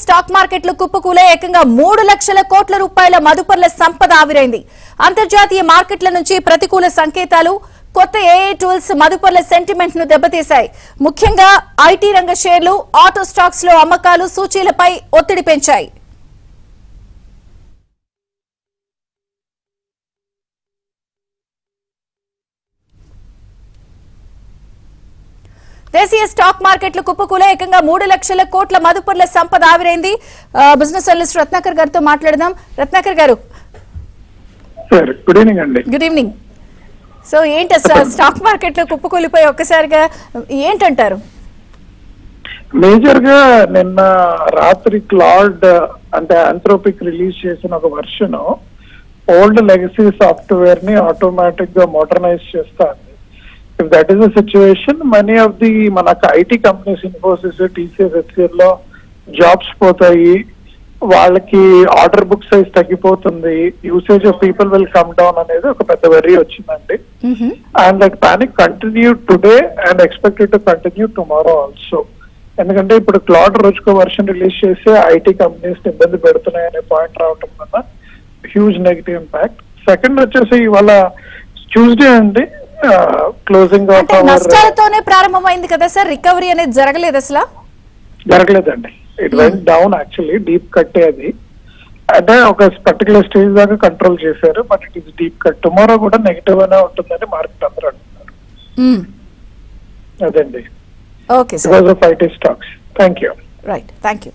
Stock మార్కెట్లు కుప్పకూలే ఏకంగా 3 లక్షల కోట్ల రూపాయల మదుపర్ల సంపద ఆవిరైంది. అంతర్జాతీయ మార్కెట్ల నుంచి ప్రతికూల సంకేతాలు, కొత్త ఏఐ టూల్స్ మదుపర్ల సెంటిమెంట్ ను దెబ్బతీశాయి. ముఖ్యంగా ఐటీ రంగ షేర్లు, ఆటో స్టాక్స్ లో అమ్మకాలు సూచీలపై ఒత్తిడి పెంచాయి. దేశీయ స్టాక్ మార్కెట్లు కుప్పకూలే ఏకంగా 3 లక్షల కోట్ల మదుపర్ల సంపద ఆవిరైంది. బిజినెస్ అనలిస్ట్ రత్నాకర్ గారితో మాట్లాడదాం. రత్నాకర్ గారు, గుడ్ ఈవినింగ్ అండి. Good evening. సో ఏంటి స్టాక్ మార్కెట్లో కుప్పకూలిపోయి ఒక్కసారిగా ఏంటంటారు? మేజర్ గా నిన్న రాత్రి క్లాడ్ అంటే ఆంథ్రోపిక్ రిలీజ్ చేసిన ఒక వర్షన్ ఓల్డ్ లెగసీ సాఫ్ట్వేర్ ని ఆటోమేటిక్ గా మోడర్నైజ్ చేస్తారు. If that is the situation, many of the మనకు IT companies Infosys, TCS, HCl లో జాబ్స్ పోతాయి, వాళ్ళకి ఆర్డర్ బుక్ సైజ్ తగ్గిపోతుంది, usage of people will come down అనేది ఒక పెద్ద వెరీ వచ్చిందండి. And that panic continue today and expected to continue tomorrow also. ఎందుకంటే ఇప్పుడు క్లాడ్ రోజుకో వర్షన్ రిలీజ్ చేసి ఐటీ కంపెనీస్ ఇబ్బంది పెడుతున్నాయి అనే పాయింట్ రావటం వల్ల హ్యూజ్ నెగిటివ్ ఇంపాక్ట్. సెకండ్ వచ్చేసి ఇవాళ ట్యూస్డే అండి, క్లోజింగ్ నష్టాలతోనే ప్రారంభమైంది కదా సార్, రికవరీ అనేది జరగలేదు, అసలు జరగలేదండి. It went down actually, deep cut అది అంటే ఒక పర్టికులర్ స్టేజ్ దాకా కంట్రోల్ చేశారు, but it is deep cut. Tomorrow కూడా నెగిటివ్ అనే ఉంటుందని మార్కెట్ అందరూ అంటున్నారు. అదండి, okay sir. IT stocks. Thank you. Right, thank you.